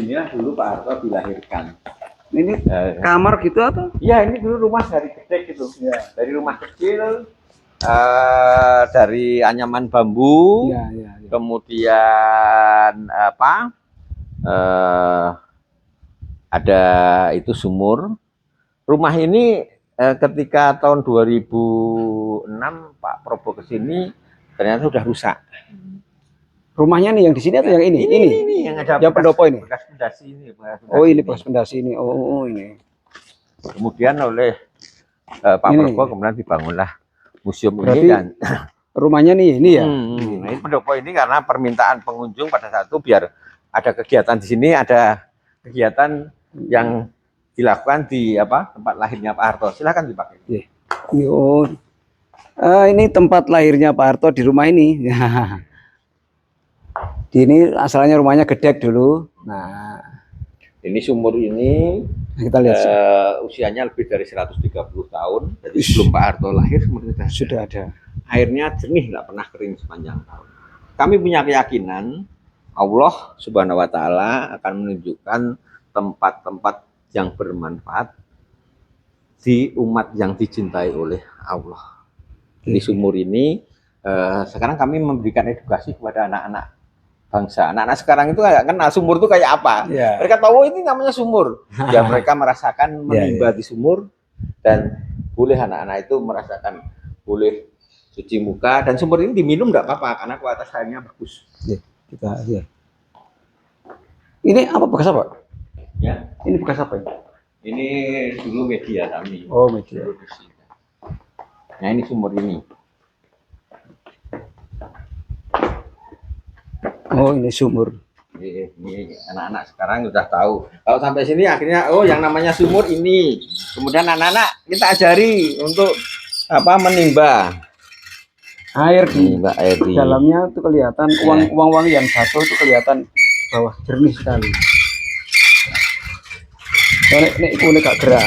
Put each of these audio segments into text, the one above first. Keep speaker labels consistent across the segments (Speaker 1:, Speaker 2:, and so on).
Speaker 1: sinilah dulu Pak Harto dilahirkan.
Speaker 2: Ini kamar gitu atau?
Speaker 1: Iya, ini dulu rumah dari gede gitu. Ya. Dari rumah kecil, dari anyaman bambu,
Speaker 2: Ya.
Speaker 1: Kemudian apa? Ada itu sumur. Rumah ini ketika tahun 2006 Pak Probo kesini ternyata sudah rusak.
Speaker 2: Rumahnya nih yang di sini atau yang ini?
Speaker 1: Ini yang ada
Speaker 2: yang pendopo ini.
Speaker 1: Bekas pondasi ini.
Speaker 2: Oh, ini bekas pondasi ini. Oh, ini.
Speaker 1: Kemudian oleh Pak Probo kemudian dibangunlah museum
Speaker 2: berarti
Speaker 1: ini dan
Speaker 2: rumahnya nih ini ya.
Speaker 1: Nah, ini pendopo ini karena permintaan pengunjung pada saat itu biar ada kegiatan di sini, ada kegiatan yang dilakukan di tempat lahirnya Pak Harto. Silakan dipakai.
Speaker 2: Oh, ini tempat lahirnya Pak Harto di rumah ini. Ini asalnya rumahnya Gedek dulu. Nah,
Speaker 1: ini sumur ini
Speaker 2: kita lihat
Speaker 1: usianya lebih dari 130 tahun. Jadi sebelum Pak Harto lahir
Speaker 2: sudah ada.
Speaker 1: Airnya jernih, nggak pernah kering sepanjang tahun. Kami punya keyakinan Allah Subhanahu Wa Taala akan menunjukkan tempat-tempat yang bermanfaat di umat yang dicintai oleh Allah. Di sumur ini sekarang kami memberikan edukasi kepada anak-anak bangsa. Anak-anak sekarang itu kayak kenal sumur itu kayak apa. Mereka tahu ini namanya sumur. Ya mereka merasakan menimba di sumur dan boleh anak-anak itu merasakan boleh cuci muka dan sumur ini diminum enggak apa-apa karena kualitas airnya bagus.
Speaker 2: Kita lihat. Ini apa bekas apa?
Speaker 1: Ya.
Speaker 2: Ini bekas apa ini?
Speaker 1: Ini dulu media kami.
Speaker 2: Oh, media.
Speaker 1: Nah, ini sumur ini.
Speaker 2: Oh, ini sumur.
Speaker 1: Ini anak-anak sekarang sudah tahu. Kalau sampai sini akhirnya yang namanya sumur ini. Kemudian anak-anak kita ajari untuk menimba
Speaker 2: air di dalamnya itu kelihatan uang-uang yang jatuh itu kelihatan bawah jernih sekali. Ini gak gerak.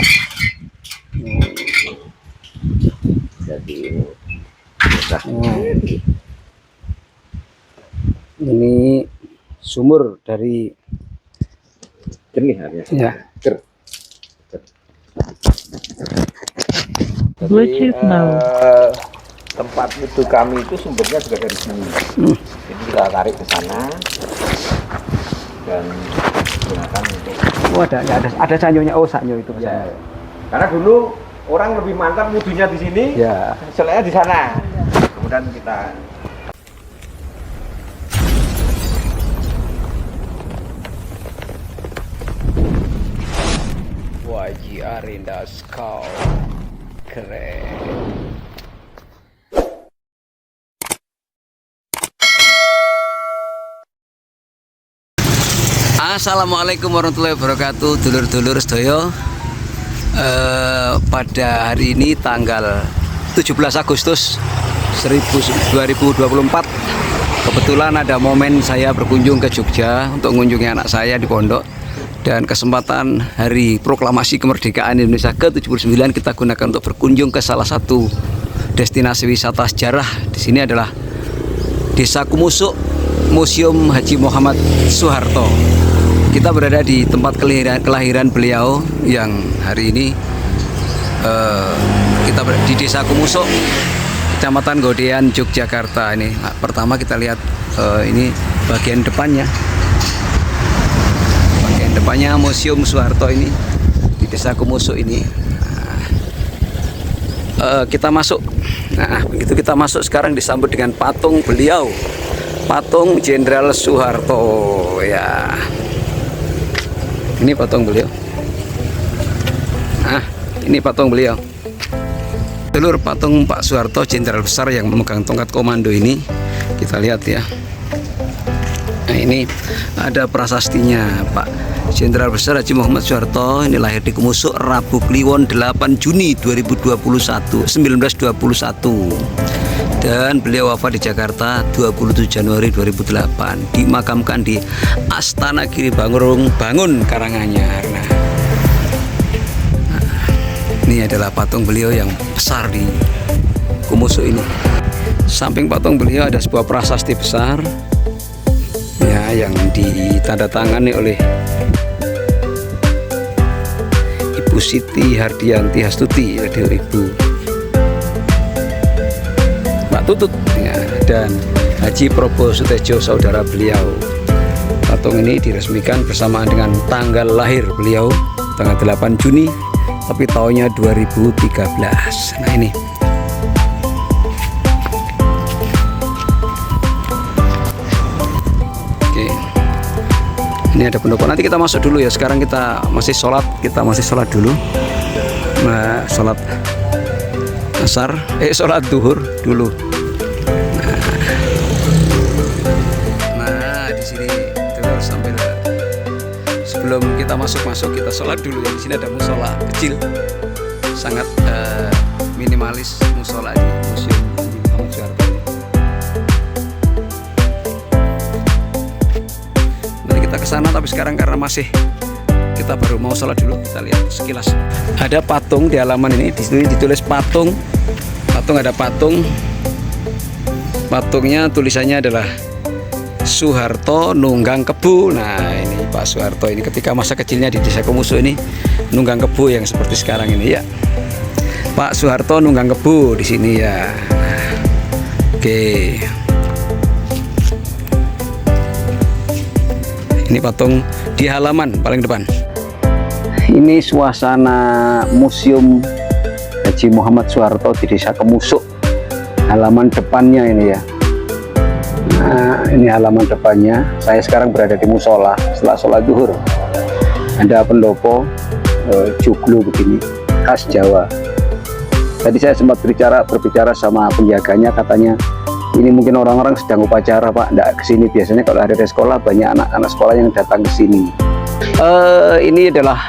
Speaker 1: Jadi
Speaker 2: ini sumur dari
Speaker 1: jernih airnya.
Speaker 2: Ya.
Speaker 1: Jadi, tempat itu kami itu sumbernya juga dari sini. Jadi kita tarik ke sana dan gunakan untuk.
Speaker 2: Oh, ada sanyonya. Oh, sanyo itu.
Speaker 1: Ya. Karena dulu orang lebih mantap wudunya di sini, selesai di sana. Kemudian kita
Speaker 2: Waji Arinda Skau keren. Assalamualaikum warahmatullahi wabarakatuh, dulur-dulur sedaya. Pada hari ini tanggal 17 Agustus 2024 kebetulan ada momen saya berkunjung ke Jogja untuk mengunjungi anak saya di pondok, dan kesempatan hari proklamasi kemerdekaan Indonesia ke-79 kita gunakan untuk berkunjung ke salah satu destinasi wisata sejarah. Di sini adalah Desa Kumusuk, Museum Haji Muhammad Soeharto. Kita berada di tempat kelahiran beliau yang hari ini kita berada di Desa Kumusuk, Kecamatan Godean, Yogyakarta. Ini pertama kita lihat ini bagian depannya. Bagian depannya Museum Soeharto ini di Desa Kumusuk ini. Kita masuk. Nah, begitu kita masuk sekarang disambut dengan patung beliau, patung Jenderal Soeharto ya. Ini patung beliau. Nah, ini patung beliau. Telur patung Pak Soeharto, Jenderal besar yang memegang tongkat komando ini. Kita lihat ya. Nah, ini ada prasastinya. Pak Jenderal besar Haji Muhammad Soeharto ini lahir di Kumusuk Rabu Kliwon 8 Juni 1921. Dan beliau wafat di Jakarta 27 Januari 2008. Dimakamkan di Astana Giri Bangun Karanganyar. Nah, ini adalah patung beliau yang besar di Kumusuk ini. Samping patung beliau ada sebuah prasasti besar ya yang ditandatangani oleh Ibu Siti Hardianti Hastuti, adik Ibu Mbak Tutut ya, dan Haji Probo Sutejo saudara beliau. Patung ini diresmikan bersamaan dengan tanggal lahir beliau, tanggal 8 Juni, tapi tahunnya 2013. Nah ini oke, ini ada pendopo. Nanti kita masuk dulu ya. Sekarang kita masih sholat dulu. Nah, sholat asar, sholat duhur dulu. Nah, di sini terus sambil sebelum kita masuk kita sholat dulu ya. Di sini ada musola kecil, sangat minimalis musola di Museum Muhammad Soeharto. Nanti kita ke sana, tapi sekarang karena masih kita baru mau sholat dulu, kita lihat sekilas. Ada patung di halaman ini, di situ ditulis patung. Ada patung. Patungnya tulisannya adalah Soeharto nunggang kebu. Nah ini Pak Soeharto ini ketika masa kecilnya di Desa Kemusu ini nunggang kebu yang seperti sekarang ini ya. Pak Soeharto nunggang kebu di sini ya. Oke. Ini patung di halaman paling depan. Ini suasana Museum Haji Muhammad Soeharto di Desa Kemusuk. Halaman depannya ini ya. Nah, ini halaman depannya. Saya sekarang berada di musola setelah sholat duhur. Ada pendopo joglo begini, khas Jawa. Tadi saya sempat berbicara sama penjaganya, katanya ini mungkin orang-orang sedang upacara Pak, enggak kesini. Biasanya kalau ada sekolah banyak anak-anak sekolah yang datang ke sini. Ini adalah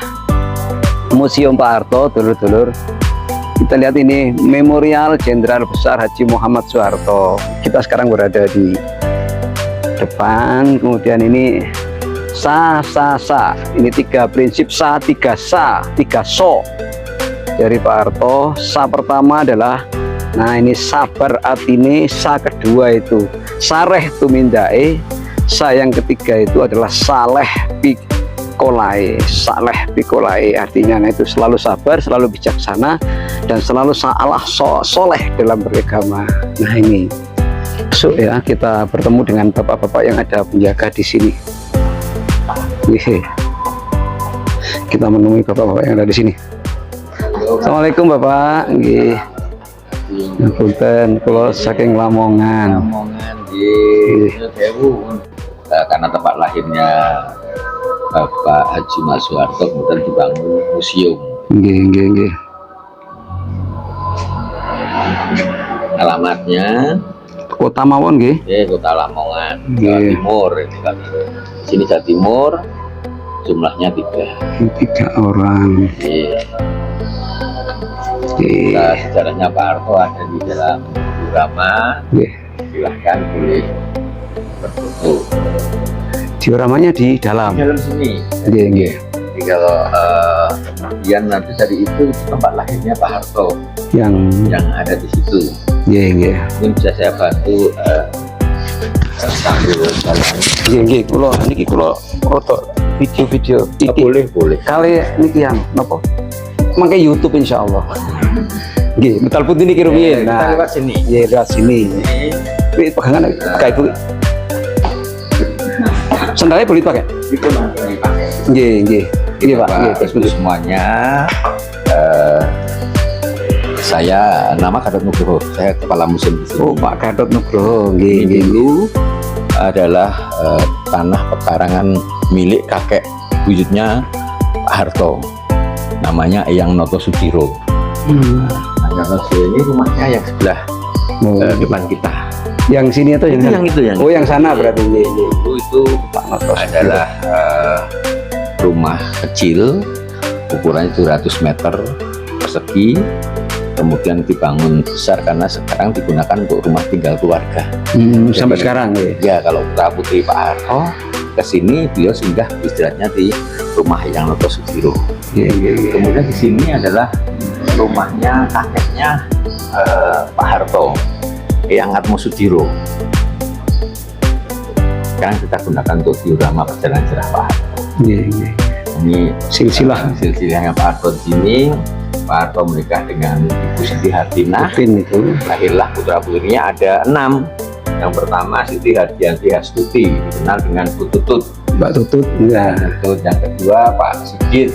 Speaker 2: Museum Pak Harto, dulur-dulur. Kita lihat ini Memorial Jenderal Besar Haji Muhammad Soeharto. Kita sekarang berada di depan. Kemudian ini sa. Ini 3 prinsip sa, 3 sa, 3 so dari Pak Harto. Sa pertama adalah, nah ini sabar atine. Sa kedua itu sareh tumindae. Sa yang ketiga itu adalah saleh pikolae. Saleh pikolae artinya, nah itu selalu sabar, selalu bijaksana, dan selalu soleh dalam beragama. Nah ini masuk ya, kita bertemu dengan bapak-bapak yang ada penjaga di sini. Kita menemui bapak-bapak yang ada di sini. Assalamualaikum Bapak. Nggih. Punten, kula saking Lamongan.
Speaker 1: Karena tempat lahirnya Bapak Haji Mas Soeharto kemudian dibangun museum.
Speaker 2: Nggih.
Speaker 1: Alamatnya
Speaker 2: Kota mawon nggih.
Speaker 1: Kota Lamongan, Jawa Timur. Ini kami sini Jawa Timur, jumlahnya 3
Speaker 2: orang.
Speaker 1: Nah, sejarahnya Pak Harto ada di dalam diorama. Silahkan boleh berfoto.
Speaker 2: Dioramanya di dalam
Speaker 1: sini.
Speaker 2: Nggih.
Speaker 1: Jadi kalau kemudian nanti dari itu tempat lahirnya Pak Harto
Speaker 2: yang
Speaker 1: ada di situ.
Speaker 2: Nggih.
Speaker 1: Mungkin bisa saya bantu sambil jalan.
Speaker 2: Nggih, kula foto video-video iki.
Speaker 1: Boleh.
Speaker 2: Kali niki yang napa? Mangke YouTube insyaallah. Nggih, betal putih niki rumiyin.
Speaker 1: Kita lewat sini.
Speaker 2: Nggih, lewat sini. Ini pegangan kayak Bu. Sandalnya boleh dipakai?
Speaker 1: Itu nanti dipakai.
Speaker 2: Nggih. Ini Pak.
Speaker 1: Nggih, semuanya. Saya nama Gatot Nugroho, saya kepala museum di sini.
Speaker 2: Oh, Pak Gatot Nugroho. Nggih.
Speaker 1: Dulu adalah tanah pekarangan milik kakek buyutnya Pak Harto, namanya Eyang Noto Sudiro. Ini rumahnya yang sebelah depan kita.
Speaker 2: Yang sini atau yang
Speaker 1: itu?
Speaker 2: Oh, yang sana berarti.
Speaker 1: Itu Pak Noto adalah rumah kecil, ukurannya 200 meter persegi. Kemudian dibangun besar karena sekarang digunakan untuk rumah tinggal keluarga.
Speaker 2: Sampai sekarang
Speaker 1: ya. Kalau putra putri Pak Harto kesini, beliau singgah istirahatnya di rumah Eyang Noto Sudiro. Kemudian di sini adalah rumahnya kakeknya Pak Harto, Eyang Atmo Sudiro. Sekarang kita gunakan untuk diorama perjalanan sejarah Pak Harto. Ini
Speaker 2: silsilah
Speaker 1: silsilahnya Pak Harto di sini. Pak Harto menikah dengan Ibu Siti Hartinah.
Speaker 2: Pin itu.
Speaker 1: Lahirlah putra putrinya ada 6. Yang pertama Siti Hardianti Hastuti, dikenal dengan Bu Tutut.
Speaker 2: Mbak Tutut, ya.
Speaker 1: Tutut. Yang kedua Pak Sigit.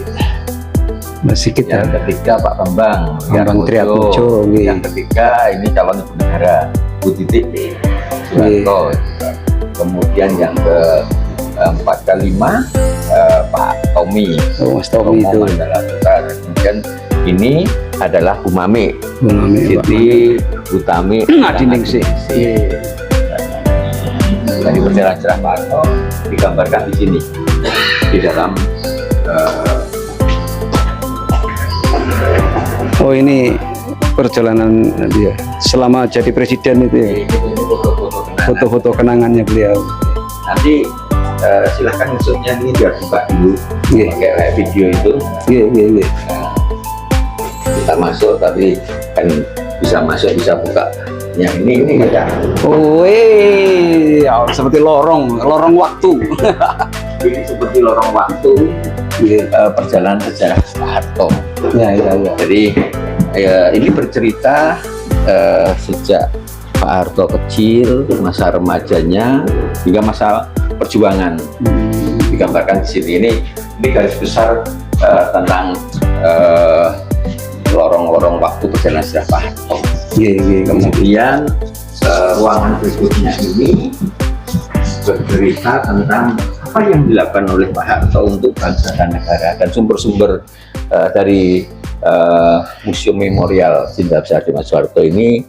Speaker 2: Mbak Sigit ya.
Speaker 1: Yang ketiga Pak Bambang
Speaker 2: Triatmojo.
Speaker 1: Yang ketiga ini calon ibu negara Bu Titik Soeharto. Kemudian yang keempat kelima Pak Tommy.
Speaker 2: Oh, Mas Tommy itu.
Speaker 1: Kemudian ini adalah Bu Mame, Siti Utami
Speaker 2: Adiningsih.
Speaker 1: Dari perjalanan sejarah Pak Harto digambarkan di sini di dalam
Speaker 2: oh ini perjalanan dia selama jadi presiden itu ya. Foto-foto kenangannya beliau.
Speaker 1: Nanti silahkan maksudnya ini biar buka dulu kayak video itu.
Speaker 2: Iya.
Speaker 1: Kita masuk tapi kan bisa masuk bisa buka. Yang ini ya.
Speaker 2: Oh, ya, seperti lorong waktu.
Speaker 1: Ini seperti lorong waktu perjalanan sejarah Pak Harto.
Speaker 2: Ya.
Speaker 1: Jadi ini bercerita sejak Pak Harto kecil, masa remajanya hingga masa perjuangan. Digambarkan di sini. Ini garis besar tentang lorong-lorong waktu perjalanan sejarah Pak Harto. Kemudian ruangan berikutnya ini bercerita tentang apa yang dilakukan oleh Pak Harto untuk bangsa dan negara, dan sumber-sumber dari Museum Memorial Cinta Besar Mas Soeharto ini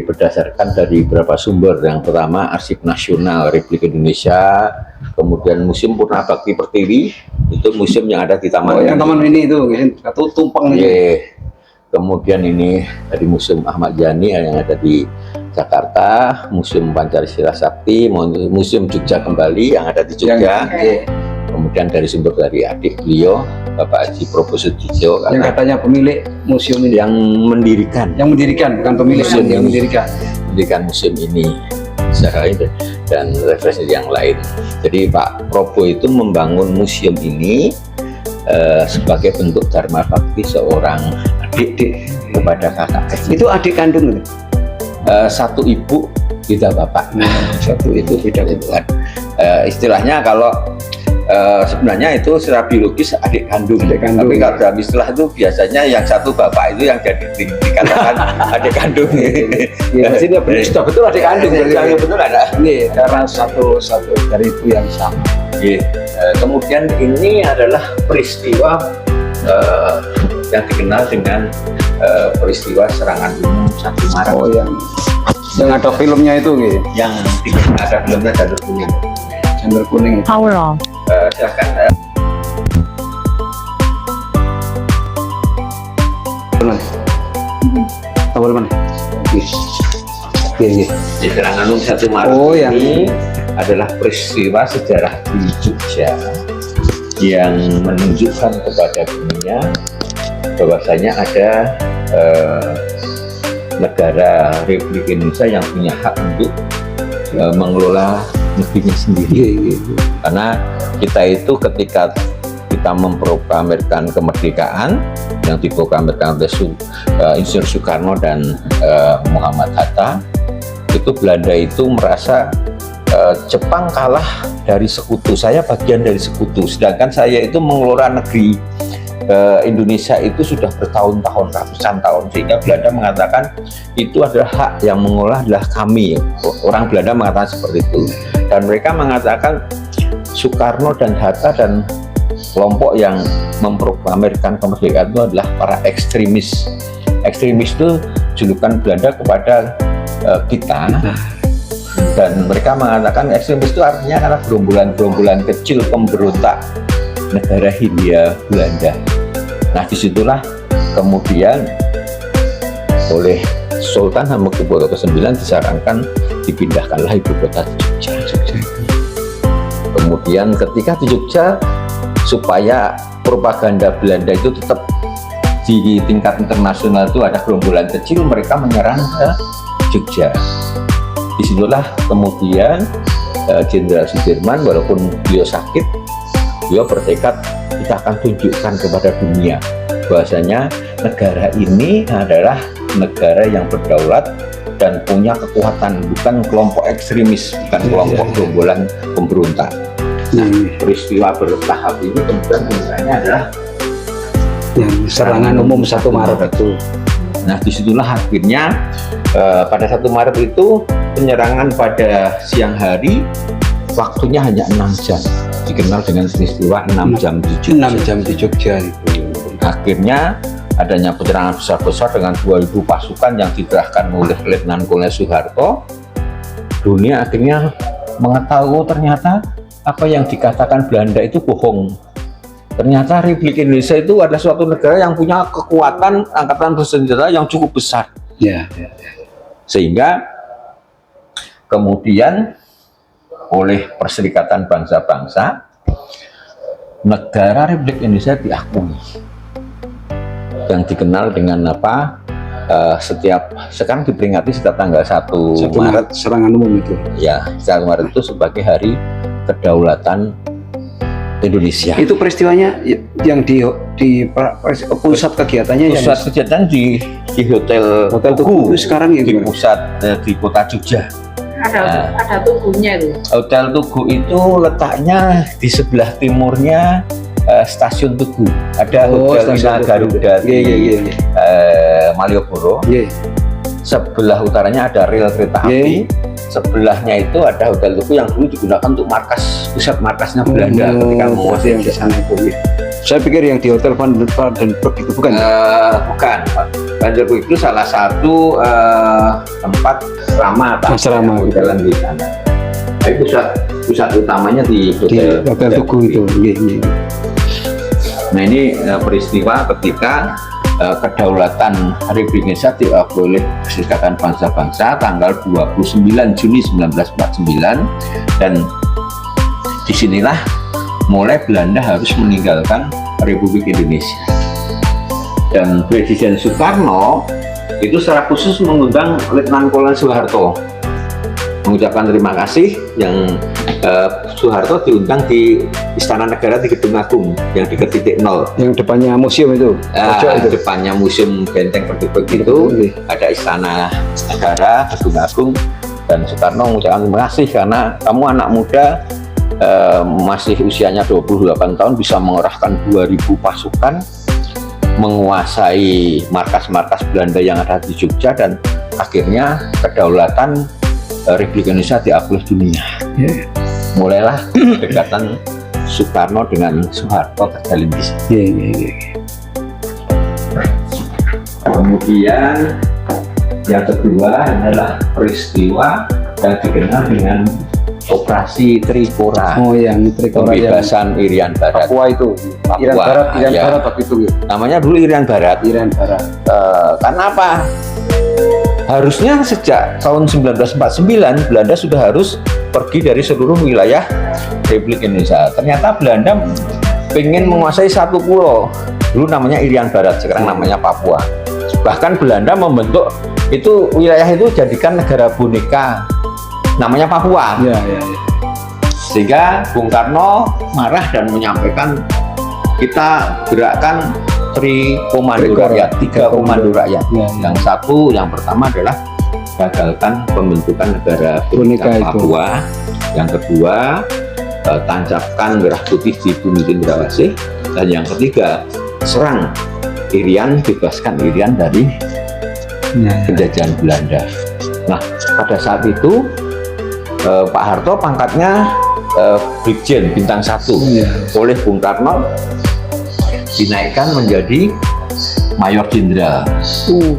Speaker 1: berdasarkan dari beberapa sumber. Yang pertama Arsip Nasional Republik Indonesia, kemudian Museum Purna Bakti Pertiwi, itu museum yang ada di Taman.
Speaker 2: Yang taman ini itu, tumpeng ini.
Speaker 1: Kemudian ini dari Museum Ahmad Yani yang ada di Jakarta, Museum Pancasila Sakti, Museum Jogja Kembali yang ada di Jogja. Kemudian dari sumber dari adik beliau, Bapak Haji Probo Sudityo,
Speaker 2: yang katanya pemilik museum ini,
Speaker 1: yang mendirikan,
Speaker 2: bukan pemilik museum, yang mendirikan
Speaker 1: museum ini secara ini dan referensi yang lain. Jadi Pak Probo itu membangun museum ini sebagai bentuk dharma bakti seorang adik kepada kakak kecil.
Speaker 2: Itu adik kandung?
Speaker 1: Satu ibu beda bapak.
Speaker 2: Satu itu beda bapak.
Speaker 1: Istilahnya kalau sebenarnya itu secara biologis adik kandung. Tapi kalau dalam istilah itu biasanya yang satu bapak itu yang jadi dikatakan adik kandung.
Speaker 2: Ya, sini sudah betul adik kandung.
Speaker 1: Yang betul ada.
Speaker 2: Ini karena satu dari itu yang sama.
Speaker 1: Kemudian ini adalah peristiwa yang dikenal dengan peristiwa serangan umum 1 Maret.
Speaker 2: Oh, yang ada filmnya itu,
Speaker 1: yang ada filmnya Janur Kuning.
Speaker 2: Janur Kuning.
Speaker 3: Power off.
Speaker 1: Silakan.
Speaker 2: Awal mana? Iya.
Speaker 1: Di serangan umum 1 Maret ini adalah peristiwa sejarah di Jogja yang menunjukkan kepada dunia bahwasanya ada negara Republik Indonesia yang punya hak untuk mengelola negerinya sendiri. Karena kita itu ketika kita memproklamirkan kemerdekaan yang diproklamirkan oleh Insinyur Soekarno dan Muhammad Hatta, itu Belanda itu merasa Jepang kalah dari sekutu, saya bagian dari sekutu, sedangkan saya itu mengelola negeri Indonesia itu sudah bertahun-tahun, ratusan tahun, sehingga Belanda mengatakan itu adalah hak yang mengelola adalah kami. Orang Belanda mengatakan seperti itu, dan mereka mengatakan Soekarno dan Hatta dan kelompok yang memproklamirkan kemerdekaan itu adalah para ekstremis. Ekstremis itu julukan Belanda kepada kita. Dan mereka mengatakan ekstremis itu artinya karena gerombolan-gerombolan kecil pemberontak negara Hindia Belanda. Nah, disitulah kemudian oleh Sultan Hamengkubuwono ke-9 disarankan dipindahkanlah ibu kota Jogja. Kemudian ketika di Jogja, supaya propaganda Belanda itu tetap di tingkat internasional, itu ada gerombolan kecil, mereka menyerang ke Jogja. Disitulah kemudian Jenderal Sudirman, walaupun beliau sakit, beliau bertekad kita akan tunjukkan kepada dunia bahwasanya negara ini adalah negara yang berdaulat dan punya kekuatan, bukan kelompok ekstremis, bukan kelompok gerombolan pemberontak. Nah, peristiwa bertahap ini kemudian puncaknya adalah
Speaker 2: yang serangan umum 1 Maret itu.
Speaker 1: Nah, disitulah akhirnya pada 1 Maret itu penyerangan pada siang hari, waktunya hanya 6 jam, dikenal dengan peristiwa 6 jam di Jogja.
Speaker 2: 6 jam di Jogja itu.
Speaker 1: Akhirnya adanya penyerangan besar-besar dengan 2.000 pasukan yang dikerahkan oleh Letnan Kolonel Soeharto. Dunia akhirnya mengetahui ternyata apa yang dikatakan Belanda itu bohong. Ternyata Republik Indonesia itu adalah suatu negara yang punya kekuatan angkatan bersenjata yang cukup besar.
Speaker 2: Ya.
Speaker 1: Sehingga kemudian oleh Perserikatan Bangsa-Bangsa, negara Republik Indonesia diakui. Yang dikenal dengan apa? Sekarang diperingati setiap tanggal 1 Maret
Speaker 2: serangan umum itu.
Speaker 1: Ya, 1 Maret itu sebagai hari kedaulatan Indonesia.
Speaker 2: Itu peristiwanya yang di pusat kegiatannya
Speaker 1: Pusat kegiatan di Hotel
Speaker 2: Tugu. Itu sekarang ya
Speaker 1: di
Speaker 2: gimana?
Speaker 1: pusat di kota Jogja.
Speaker 3: Ada tugunya itu.
Speaker 1: Hotel Tugu itu letaknya di sebelah timurnya stasiun Tugu. Ada Hotel Wisma Garuda di Malioboro. Sebelah utaranya ada rel kereta api. Sebelahnya itu ada Hotel Tugu yang dulu digunakan untuk pusat markasnya Belanda ketika menguasai
Speaker 2: yang di sana itu. Saya pikir yang di Hotel Vandenberg itu bukan?
Speaker 1: Bukan. Vandenberg itu salah satu tempat asrama jalan di sana. Tapi pusat utamanya di Hotel
Speaker 2: Tugu itu.
Speaker 1: Nah, ini peristiwa ketika kedaulatan Republik Indonesia diakui oleh Perserikatan Bangsa-Bangsa tanggal 29 Juni 1949, dan disinilah mulai Belanda harus meninggalkan Republik Indonesia. Dan Presiden Soekarno itu secara khusus mengundang Letnan Kolonel Soeharto, mengucapkan terima kasih. Yang Soeharto diundang di Istana Negara di Gedung Agung yang dekat titik nol,
Speaker 2: yang depannya museum itu.
Speaker 1: Depannya museum Benteng Berdebek itu ada Istana Negara, Gedung Agung, dan Soekarno mengucapkan terima kasih karena kamu anak muda, masih usianya 28 tahun, bisa mengerahkan 2.000 pasukan, menguasai markas-markas Belanda yang ada di Jogja, dan akhirnya kedaulatan Republik Indonesia diakui dunia. Mulailah kedekatan Soekarno dengan Soeharto terjalin di sini. Kemudian yang kedua adalah peristiwa yang dikenal dengan Operasi Trikora.
Speaker 2: Yang Trikora,
Speaker 1: pembebasan Irian Barat.
Speaker 2: Papua itu. Irian Barat waktu itu.
Speaker 1: Namanya dulu Irian Barat. Karena apa? Harusnya sejak tahun 1949 Belanda sudah harus pergi dari seluruh wilayah Republik Indonesia. Ternyata Belanda pengen menguasai satu pulau, dulu namanya Irian Barat, sekarang namanya Papua. Bahkan Belanda membentuk itu wilayah itu jadikan negara boneka, namanya Papua. Sehingga Bung Karno marah dan menyampaikan, kita gerakkan komando rakyat, 3 komando rakyat. Yang satu, yang pertama adalah gagalkan pembentukan negara boneka Papua. Yang kedua, tancapkan merah putih di bumi Cendrawasih. Dan yang ketiga, serang Irian, bebaskan Irian dari penjajahan Belanda. Nah, pada saat itu Pak Harto pangkatnya Brigjen bintang 1, oleh Bung Karno dinaikkan menjadi Mayor Jenderal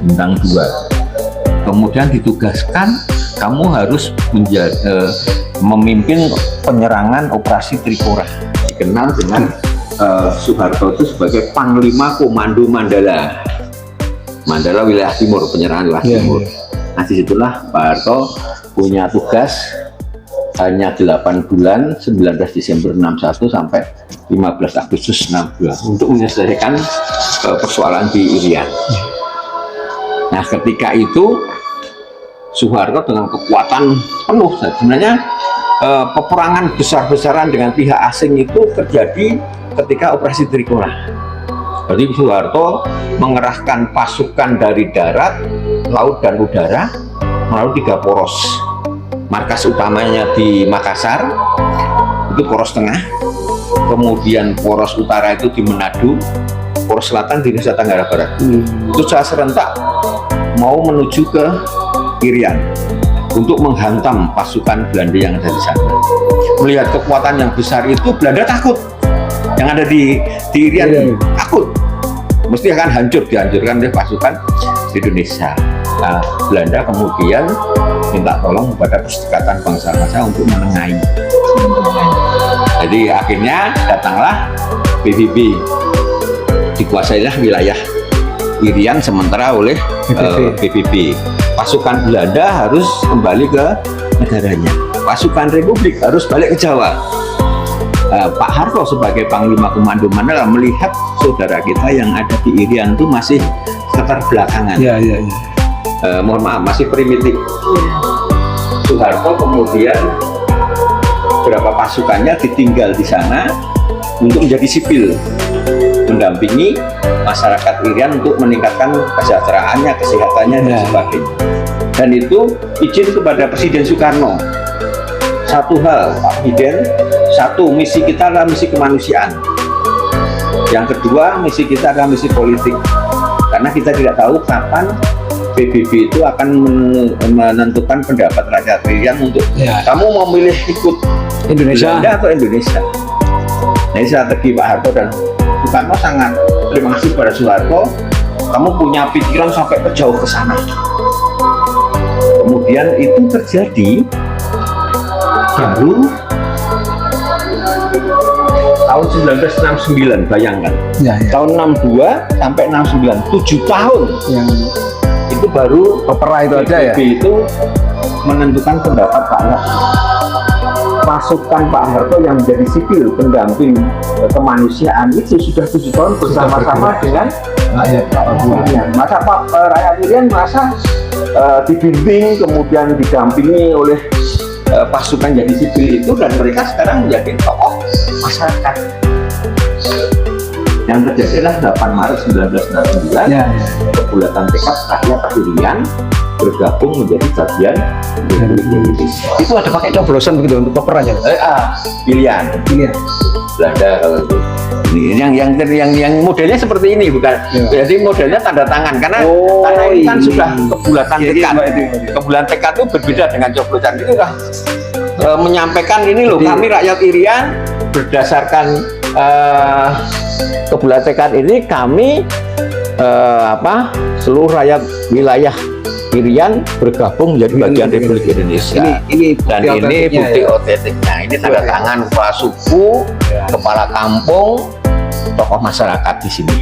Speaker 1: bintang 2. Kemudian ditugaskan, kamu harus memimpin penyerangan Operasi Trikora, dikenal dengan Soeharto itu sebagai Panglima Komando Mandala. Mandala wilayah timur, penyerangan wilayah timur. Nah, disitulah Pak Harto punya tugas hanya 8 bulan, 19 Desember 61 sampai 15 Agustus 62 untuk menyelesaikan persoalan di Irian. Nah, ketika itu Soeharto dengan kekuatan penuh, sebenarnya peperangan besar-besaran dengan pihak asing itu terjadi ketika operasi Trikora. Jadi Soeharto mengerahkan pasukan dari darat, laut dan udara melalui 3 poros. Markas utamanya di Makassar, itu poros tengah, kemudian poros utara itu di Manado, poros selatan di Nusa Tenggara Barat. Itu secara serentak mau menuju ke Irian untuk menghantam pasukan Belanda yang ada di sana. Melihat kekuatan yang besar itu, Belanda takut. Yang ada di Irian takut, mesti akan dihancurkan oleh pasukan Indonesia. Nah, Belanda kemudian minta tolong kepada Perserikatan Bangsa-Bangsa untuk menengahi. Jadi akhirnya datanglah PBB, dikuasailah wilayah Irian sementara oleh PBB. Pasukan Belanda harus kembali ke negaranya. Pasukan Republik harus balik ke Jawa. Pak Harto sebagai Panglima Komando Mandala melihat saudara kita yang ada di Irian itu masih keterbelakangan. Mohon maaf, masih primitif. Soeharto kemudian beberapa pasukannya ditinggal di sana untuk menjadi sipil, mendampingi masyarakat Irian untuk meningkatkan kesejahteraannya, kesehatannya dan sebagainya. Dan itu izin kepada Presiden Soekarno. Satu hal, Pak Presiden, satu, misi kita adalah misi kemanusiaan. Yang kedua, misi kita adalah misi politik. Karena kita tidak tahu kapan PBB itu akan menentukan pendapat rakyat Irian untuk kamu mau milih ikut
Speaker 2: Indonesia
Speaker 1: Belanda atau Indonesia. Nah, ini strategi Pak Harto dan Soekarno sangat terima kasih pada Soeharto. Kamu punya pikiran sampai ke jauh ke sana. Kemudian itu terjadi baru tahun 1969, bayangkan. Tahun 62 sampai 69, 7 tahun. Itu baru
Speaker 2: opera itu ada ya.
Speaker 1: PBB itu menentukan pendapat Pak Harto. Pasukan Pak Harto yang menjadi sipil pendamping kemanusiaan itu sudah 7 tahun bersama-sama dengan rakyat Irian. Masa rakyat Irian merasa dibimbing kemudian didampingi oleh pasukan jadi sipil itu, dan mereka sekarang menjadi tokoh masyarakat. Yang terjadi adalah 8 Maret 1969 kebulatan tekad rakyat Irian bergabung menjadi bagian Republik Indonesia.
Speaker 2: Itu ada pakai coblosan begitu untuk peperannya?
Speaker 1: Pilihan Belanda kalau itu. Ini yang modelnya seperti ini, bukan? Jadi modelnya tanda tangan karena ini kan sudah kebulatan tekad. Kebulatan tekad itu berbeda dengan coblosan. Itu udah menyampaikan ini loh, kami rakyat Irian berdasarkan kebulatan tekad ini kami seluruh rakyat wilayah Irian bergabung menjadi bagian Republik Indonesia. Dan ini bukti otentiknya. Ini tanda tangan kepala suku, kepala kampung, tokoh masyarakat di sini.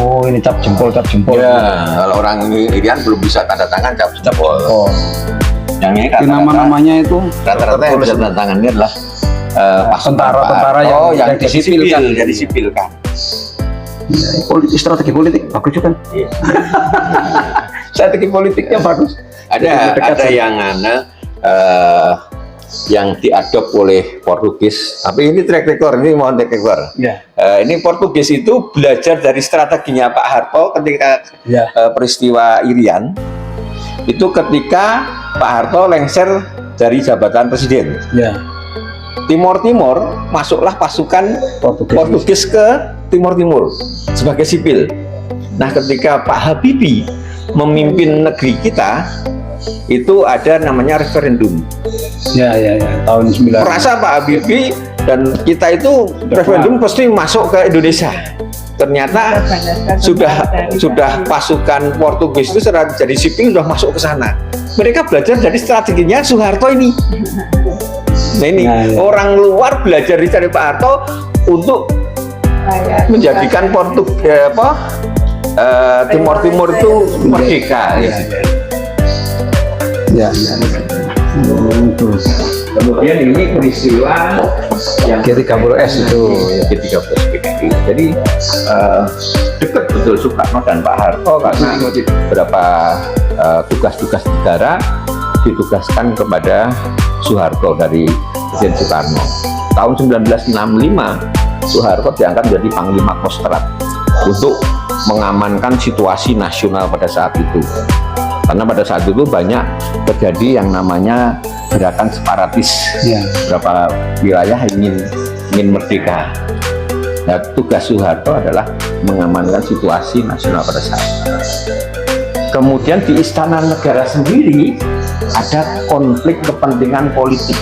Speaker 2: Oh, ini cap jempol.
Speaker 1: Ya, kalau orang Irian belum bisa tanda tangan cap jempol. Yang ini
Speaker 2: nama-namanya itu
Speaker 1: rata-rata yang bisa tanda tangan ini adalah
Speaker 2: tentara yang
Speaker 1: jadi sipil kan.
Speaker 2: Strategi politik bagus juga kan? Strategi politiknya bagus.
Speaker 1: Ada yang diadop oleh Portugis, tapi ini track record, ini mohon track record. Ini Portugis itu belajar dari strateginya Pak Harto ketika peristiwa Irian. Itu ketika Pak Harto lengser dari jabatan presiden. Timur masuklah pasukan Portugis ke Timur sebagai sipil. Nah, ketika Pak Habibie memimpin negeri kita, itu ada namanya referendum.
Speaker 2: Tahun 9.
Speaker 1: Merasa Pak Habibie dan kita itu referendum pasti masuk ke Indonesia. Ternyata sudah pasukan Portugis itu jadi sipil sudah masuk ke sana. Mereka belajar dari strateginya Soeharto ini. Nah ini orang luar belajar dari Pak Harto untuk menjadikan Timur itu merdeka. Kemudian ini peristiwa yang
Speaker 2: G30S itu.
Speaker 1: G30S PKI. Jadi dekat betul Soekarno dan Pak Harto karena beberapa tugas-tugas negara ditugaskan kepada Soeharto dari Presiden Soekarno. Tahun 1965 Soeharto diangkat menjadi Panglima Kostrad untuk mengamankan situasi nasional pada saat itu. Karena pada saat itu banyak terjadi yang namanya gerakan separatis, beberapa wilayah ingin merdeka. Nah, tugas Soeharto adalah mengamankan situasi nasional pada saat itu. Kemudian di Istana Negara sendiri ada konflik kepentingan politik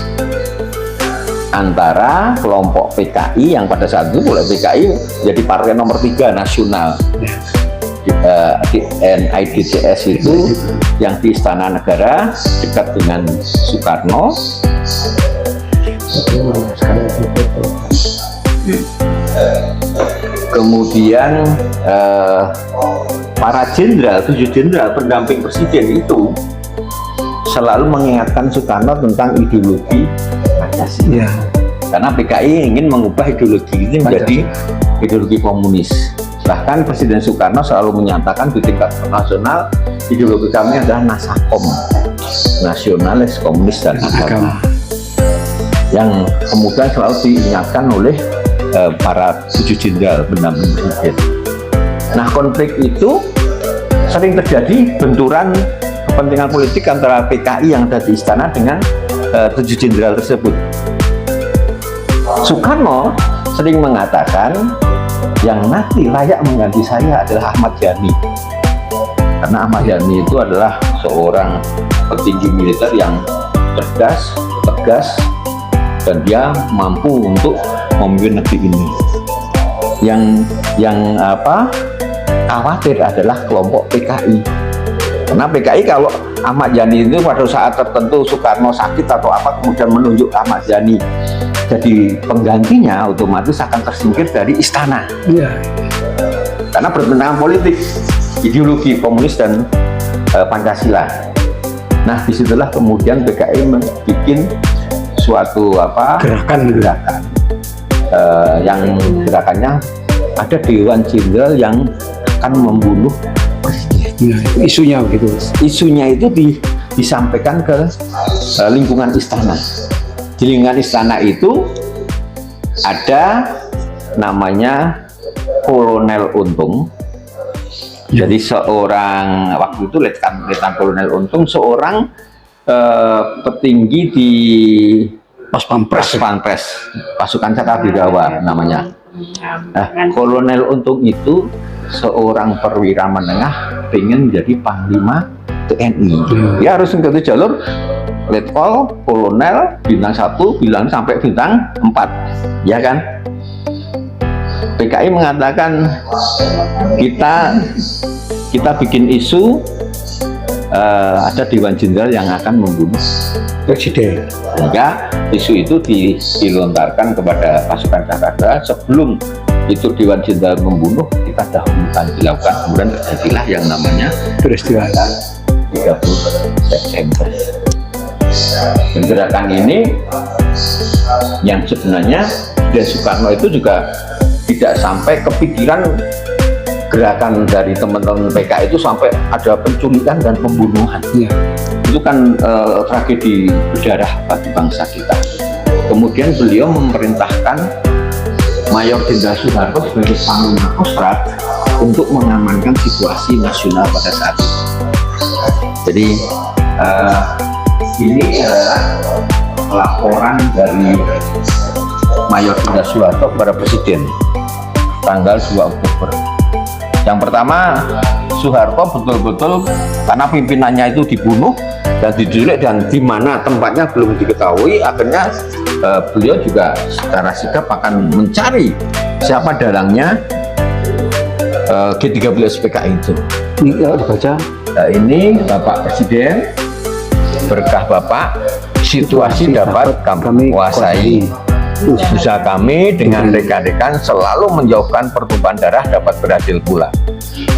Speaker 1: antara kelompok PKI yang pada saat itu PKI jadi partai nomor 3 nasional. Di NIDCS itu yang di Istana Negara dekat dengan Soekarno. Kemudian para jenderal, 7 jenderal pendamping presiden itu selalu mengingatkan Soekarno tentang ideologi Pancasila. Karena PKI ingin mengubah ideologi ini menjadi ideologi komunis. Bahkan Presiden Soekarno selalu menyatakan di tingkat nasional ideologi kami adalah Nasakom, nasionalis, komunis, dan agama. Yang kemudian selalu diingatkan oleh para 7 jenderal pendamping presiden. Nah, konflik itu sering terjadi benturan kepentingan politik antara PKI yang ada di istana dengan 7 jenderal tersebut. Soekarno sering mengatakan yang nanti layak mengganti saya adalah Ahmad Yani, karena Ahmad Yani itu adalah seorang petinggi militer yang cerdas, tegas, dan dia mampu untuk memimpin negeri ini. Yang khawatir adalah kelompok PKI, karena PKI kalau Ahmad Yani itu pada saat tertentu Soekarno sakit atau apa kemudian menunjuk Ahmad Yani jadi penggantinya, otomatis akan tersingkir dari istana. Karena bertentangan politik, ideologi komunis dan Pancasila. Nah, disitulah kemudian PKI membuat suatu gerakan yang gerakannya ada Dewan Jenderal yang akan membunuh presiden.
Speaker 2: Isunya begitu.
Speaker 1: Isunya itu disampaikan ke lingkungan istana. Di lingkungan istana itu ada namanya Kolonel Untung. Jadi seorang waktu itu Letnan Kolonel Untung, seorang petinggi di Pas Pampres, pasukan Cakrawirawa namanya. Nah, Kolonel Untung itu seorang perwira menengah pengen menjadi Panglima TNI. Dia harus mengikuti jalur Letkol, Kolonel, bintang 1, bintang sampai bintang 4, ya kan? PKI mengatakan kita bikin isu ada Dewan Jenderal yang akan membunuh presiden. Sehingga isu itu dilontarkan kepada pasukan Jakarta. Sebelum itu Dewan Jenderal membunuh, kita dahulukan dilakukan. Kemudian terjadilah yang namanya peristiwa 30 September. Dan gerakan ini yang sebenarnya Presiden Soekarno itu juga tidak sampai kepikiran gerakan dari teman-teman PKI itu sampai ada penculikan dan pembunuhan. Itu kan tragedi berdarah bagi bangsa kita. Kemudian beliau memerintahkan Mayor Jenderal Soeharto sebagai Panglima Kostrad untuk mengamankan situasi nasional pada saat itu. Jadi ini adalah laporan dari Mayor Jenderal Soeharto kepada Presiden tanggal 2 Oktober. Yang pertama, Soeharto betul-betul karena pimpinannya itu dibunuh dan diculik dan di mana tempatnya belum diketahui, akhirnya beliau juga secara sigap akan mencari siapa dalangnya G13 PKI itu.
Speaker 2: Ini dibaca.
Speaker 1: Nah, ini Bapak Presiden, berkah Bapak, situasi dapat kami kuasai. Usaha kami dengan rekan-rekan selalu menjauhkan pertumpahan darah dapat berhasil pula.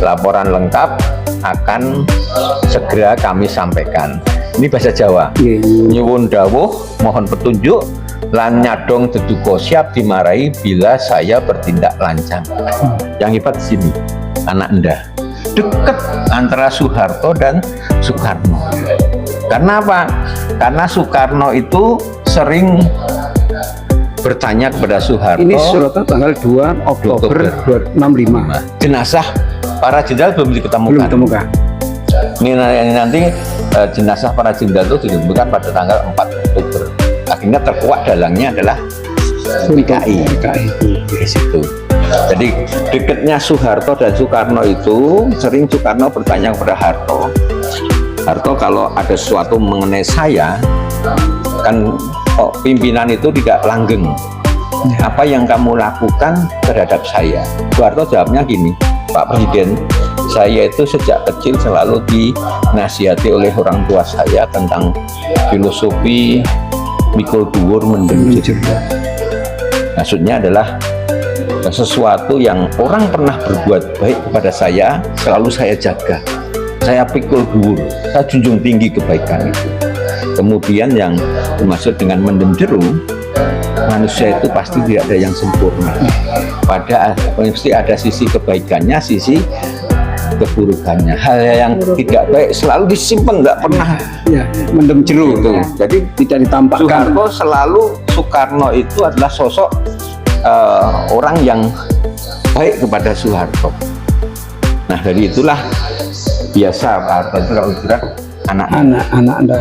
Speaker 1: Laporan lengkap akan segera kami sampaikan. Ini bahasa Jawa. Nyuwun dawuh, mohon petunjuk, lan nyadong deduko siap dimarahi bila saya bertindak lancang. Yang hebat di sini, anak Anda. Dekat antara Soeharto dan Soekarno. Karena apa? Karena Soekarno itu sering bertanya kepada Soeharto.
Speaker 2: Ini suratnya tanggal 2 Oktober 265.
Speaker 1: Jenazah para jenderal belum
Speaker 2: Belum
Speaker 1: ditemukan.
Speaker 2: ditemukan.
Speaker 1: Ini nanti jenazah para jenderal itu ditemukan pada tanggal 4 Oktober. Akhirnya terkuak dalangnya adalah PKI. Di situ. Jadi dekatnya Soeharto dan Soekarno itu sering Soekarno bertanya kepada Harto. Harto, kalau ada sesuatu mengenai saya, kan pimpinan itu tidak langgeng. Apa yang kamu lakukan terhadap saya? Soeharto jawabnya gini, Pak Presiden, saya itu sejak kecil selalu dinasihati oleh orang tua saya tentang filosofi mikul dhuwur mendem jero. Maksudnya adalah sesuatu yang orang pernah berbuat baik kepada saya selalu saya jaga, saya pikul dhuwur, saya junjung tinggi kebaikan itu. Kemudian yang dimaksud dengan mendem jeru, manusia itu pasti tidak ada yang sempurna. Pasti ada sisi kebaikannya, sisi keburukannya. Hal yang tidak baik selalu disimpan, nggak pernah
Speaker 2: Mendem jeru
Speaker 1: itu. Jadi
Speaker 2: tidak ditampakkan.
Speaker 1: Soekarno itu adalah sosok orang yang baik kepada Soeharto. Nah, dari itulah biasa Pak Harto itu kalau bilang anak-anak
Speaker 2: Anda.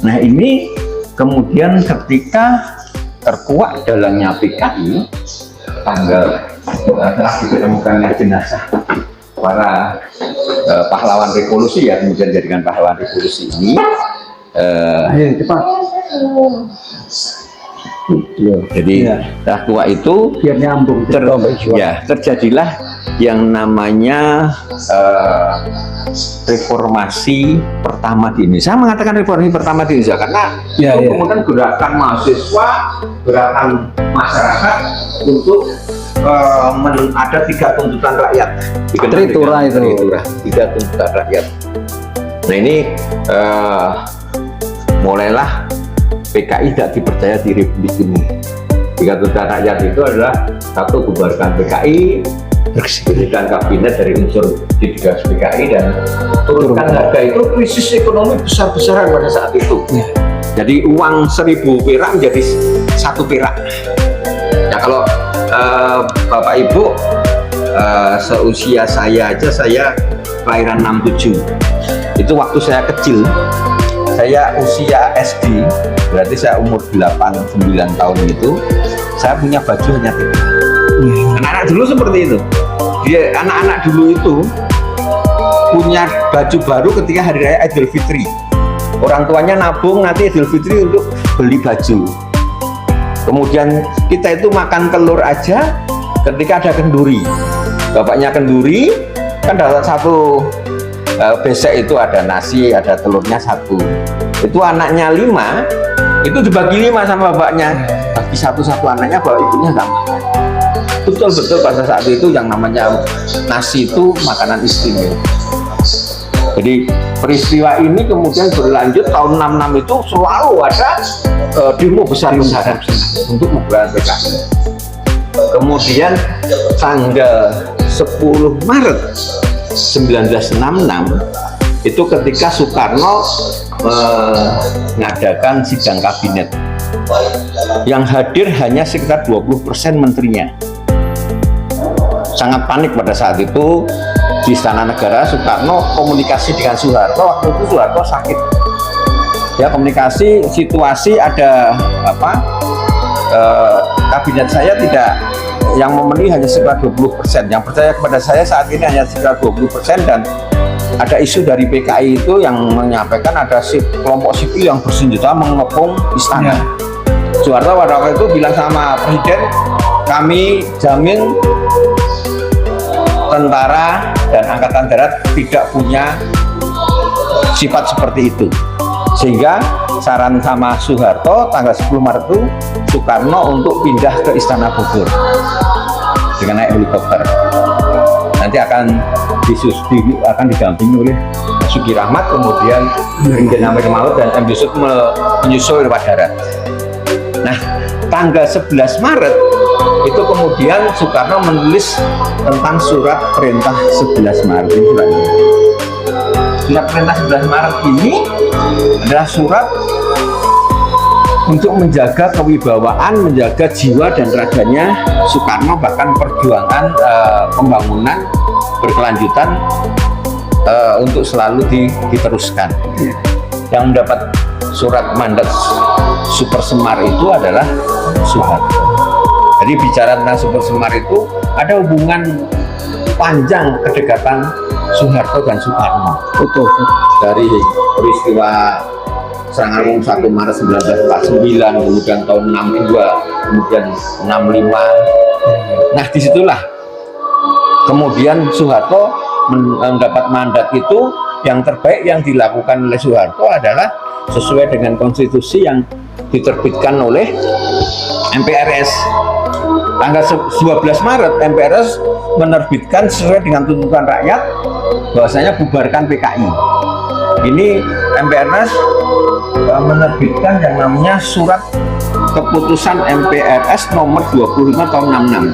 Speaker 1: Nah, ini kemudian ketika terkuak dalangnya PKI tanggal telah ditemukannya jenazah para pahlawan revolusi, ya kemudian jadikan pahlawan revolusi ini.
Speaker 2: Ayo cepat.
Speaker 1: Jadi terkuak itu
Speaker 2: Biar nyambung.
Speaker 1: terjadilah yang namanya reformasi pertama di Indonesia. Saya mengatakan reformasi pertama di Indonesia karena kemudian gerakan mahasiswa, gerakan masyarakat untuk ada 3 tuntutan rakyat.
Speaker 2: Tritura itu.
Speaker 1: 3 tuntutan rakyat. Nah, ini mulailah PKI tidak dipercaya di Republik ini. 3 tuntutan rakyat itu adalah: 1, bubarkan PKI, bersihkan kabinet dari unsur didigas PKI, dan turunkan harga. Itu krisis ekonomi besar-besaran pada saat itu. Jadi uang 1000 perak menjadi 1 perak. Ya, kalau Bapak Ibu seusia saya aja, saya kelahiran 67. Itu waktu saya kecil, saya usia SD, berarti saya umur 8-9 tahun itu, saya punya baju hanya 3. Anak-anak dulu seperti itu. Anak-anak dulu itu punya baju baru ketika hari raya Idul Fitri. Orang tuanya nabung nanti Idul Fitri untuk beli baju. Kemudian kita itu makan telur aja ketika ada kenduri. Bapaknya kenduri, kan dalam satu besek itu ada nasi, ada telurnya 1. Itu anaknya 5, itu dibagi 5 sama bapaknya. Bagi satu-satu anaknya, bapak ibunya nggak makan. Betul-betul pada saat itu yang namanya nasi itu makanan istimewa. Jadi peristiwa ini kemudian berlanjut tahun 66 itu selalu ada demo besar-besaran untuk membubarkan PKI. Kemudian tanggal 10 Maret 1966 itu ketika Soekarno mengadakan sidang kabinet, yang hadir hanya sekitar 20% menterinya. Sangat panik pada saat itu di Istana Negara. Soekarno komunikasi dengan Soeharto, waktu itu Soeharto sakit. Ya, komunikasi situasi ada kabinet saya tidak, yang memenuhi hanya sekitar 20%. Yang percaya kepada saya saat ini hanya sekitar 20%, dan ada isu dari PKI itu yang menyampaikan ada kelompok sipil yang bersenjata mengepung istana. Soeharto pada waktu itu bilang sama Presiden, kami jamin tentara dan angkatan darat tidak punya sifat seperti itu. Sehingga saran sama Soeharto tanggal 10 Maret itu Soekarno untuk pindah ke Istana Bogor dengan naik helikopter. Nanti akan didampingi oleh Sugi Rahmat, kemudian Brigjen Amir Maut dan M. Yusuf menyusul lewat darat. Nah, tanggal 11 Maret itu kemudian Soekarno menulis tentang surat perintah 11 Maret ini. surat perintah 11 Maret ini adalah surat untuk menjaga kewibawaan, menjaga jiwa dan raganya Soekarno, bahkan perjuangan pembangunan berkelanjutan untuk selalu diteruskan. Yang mendapat surat mandat Super Semar itu adalah Soeharto. Jadi bicara tentang Super Semar itu ada hubungan panjang kedekatan Soeharto dan Soekarno. Betul. Dari peristiwa serangan umum 1 Maret 1949, kemudian tahun 62, kemudian 65. Nah, disitulah kemudian Soeharto mendapat mandat itu. Yang terbaik yang dilakukan oleh Soeharto adalah sesuai dengan konstitusi yang diterbitkan oleh MPRS. Tanggal 12 Maret MPRS menerbitkan sesuai dengan tuntutan rakyat bahwasanya bubarkan PKI. Ini MPRS menerbitkan yang namanya surat keputusan MPRS nomor 25 tahun 66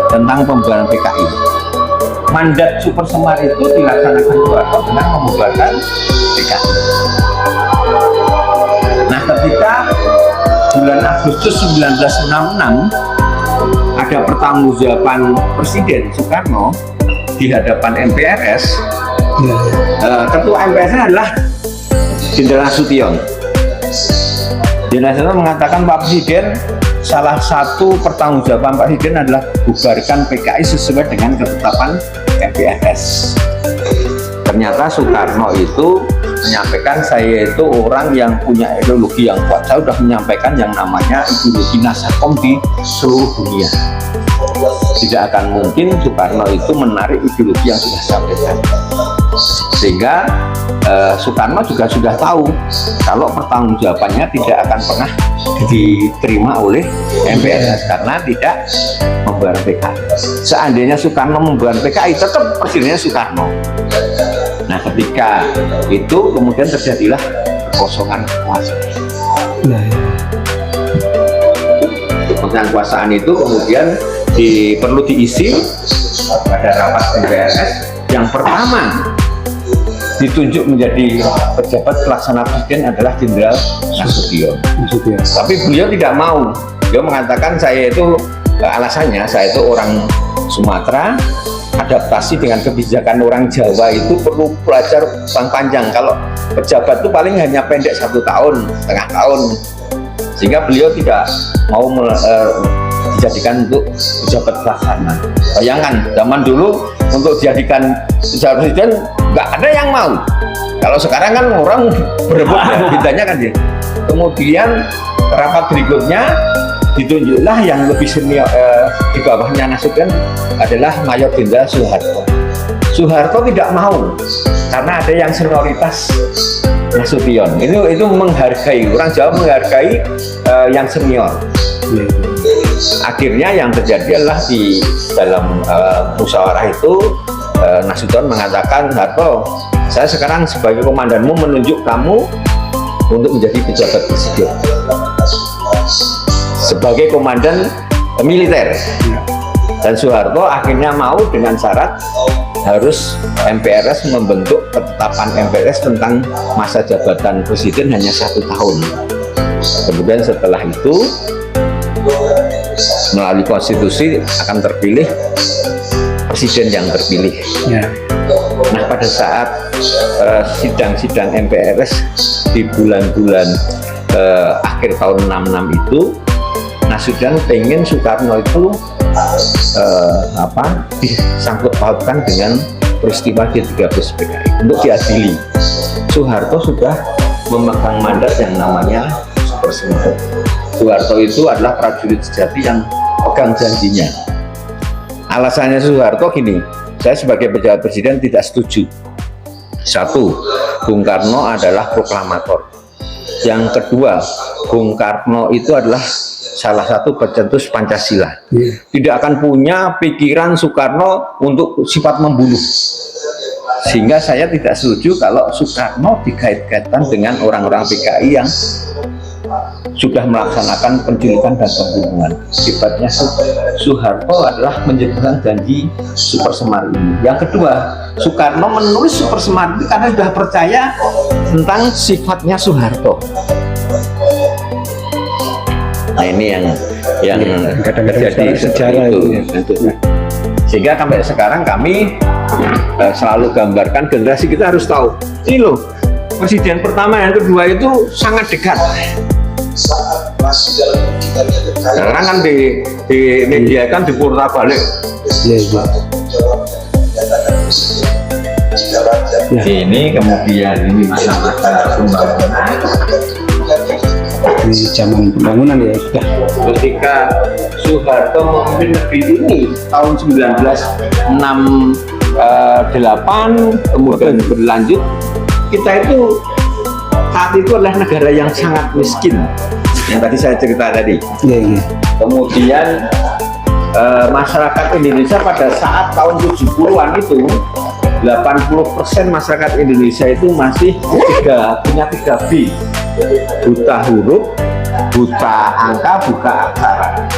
Speaker 1: tentang pembubaran PKI. Mandat Super Semar itu dilaksanakan Soeharto dengan membubarkan PKI. Nah, ketika bulan Agustus 1966 ada pertanggungjawaban Presiden Soekarno di hadapan MPRS, ketua MPRS adalah Jenderal Nasution. Jenderal Nasution mengatakan, Pak Presiden, salah satu pertanggungjawaban Pak Presiden adalah bubarkan PKI sesuai dengan ketetapan MPRS. Ternyata Soekarno itu menyampaikan, saya itu orang yang punya ideologi yang kuat. Saya sudah menyampaikan yang namanya ideologi Nasakom di seluruh dunia. Tidak akan mungkin Soekarno itu menarik ideologi yang sudah sampaikan. Sehingga Soekarno juga sudah tahu kalau pertanggungjawabannya tidak akan pernah diterima oleh MPRS karena tidak membubarkan PKI. Seandainya Soekarno membubarkan PKI, tetap presidennya Soekarno. Nah, ketika itu kemudian terjadilah kekosongan kekuasaan. Kekosongan kekuasaan itu kemudian perlu diisi pada rapat MPRS. Yang pertama ditunjuk menjadi pejabat pelaksana presiden adalah Jenderal Nasution. Tapi beliau tidak mau. Beliau mengatakan, saya itu alasannya saya itu orang Sumatera, adaptasi dengan kebijakan orang Jawa itu perlu belajar panjang. Kalau pejabat itu paling hanya pendek 1 tahun, setengah tahun, sehingga beliau tidak mau dijadikan untuk pejabat pelaksana. Bayangkan zaman dulu untuk dijadikan pejabat presiden nggak ada yang mau. Kalau sekarang kan orang berebut bedanya kan ya. Kemudian rapat berikutnya ditunjuklah yang lebih senior di bawahnya Nasution adalah Mayor Jenderal Soeharto. Soeharto tidak mau karena ada yang senioritas Nasution. Itu menghargai, orang Jawa menghargai yang senior. Akhirnya yang terjadi adalah di dalam musyawarah itu Nasution mengatakan, Soeharto, saya sekarang sebagai komandanmu menunjuk kamu untuk menjadi pejabat presiden sebagai komandan militer. Dan Soeharto akhirnya mau dengan syarat harus MPRS membentuk ketetapan MPRS tentang masa jabatan presiden hanya 1 tahun. Kemudian setelah itu melalui konstitusi akan terpilih presiden yang terpilih. Nah, pada saat sidang-sidang MPRS di bulan-bulan akhir tahun 66 itu, Nasution pengen Soekarno itu disangkut pautkan dengan peristiwa G13 PKI untuk diadili. Soeharto sudah memegang mandat yang namanya Super Semar. Soeharto itu adalah prajurit sejati yang pegang janjinya. Alasannya Soeharto gini, saya sebagai pejabat presiden tidak setuju. 1, Bung Karno adalah proklamator. Yang kedua, Bung Karno itu adalah salah satu pencetus Pancasila. Tidak akan punya pikiran Soekarno untuk sifat membunuh. Sehingga saya tidak setuju kalau Soekarno dikait-kaitkan dengan orang-orang PKI yang sudah melaksanakan penculikan dan pembunuhan. Akibatnya Soeharto adalah menyebarkan janji Super Semar ini. Yang kedua, Soekarno menulis Super Semar ini karena sudah percaya tentang sifatnya Soeharto. Nah ini yang
Speaker 2: kadang-kadang
Speaker 1: terjadi
Speaker 2: sejarah
Speaker 1: itu.
Speaker 2: itu.
Speaker 1: Sehingga sampai sekarang kami selalu gambarkan, generasi kita harus tahu ini loh, presiden pertama yang kedua itu sangat dekat. Sekarang kan di media kan dipurta balik.
Speaker 2: Iya.
Speaker 1: Ini kemudian ini masa-masa pembangunan.
Speaker 2: Di zaman pembangunan ya sudah.
Speaker 1: Ketika Soeharto memimpin negeri ini tahun 1968, kemudian berlanjut, kita itu saat itu adalah negara yang sangat miskin, yang tadi saya cerita tadi.
Speaker 2: Iya.
Speaker 1: Kemudian masyarakat Indonesia pada saat tahun 70-an itu 80% masyarakat Indonesia itu masih punya 3B, buta huruf, buta angka, buta aksara,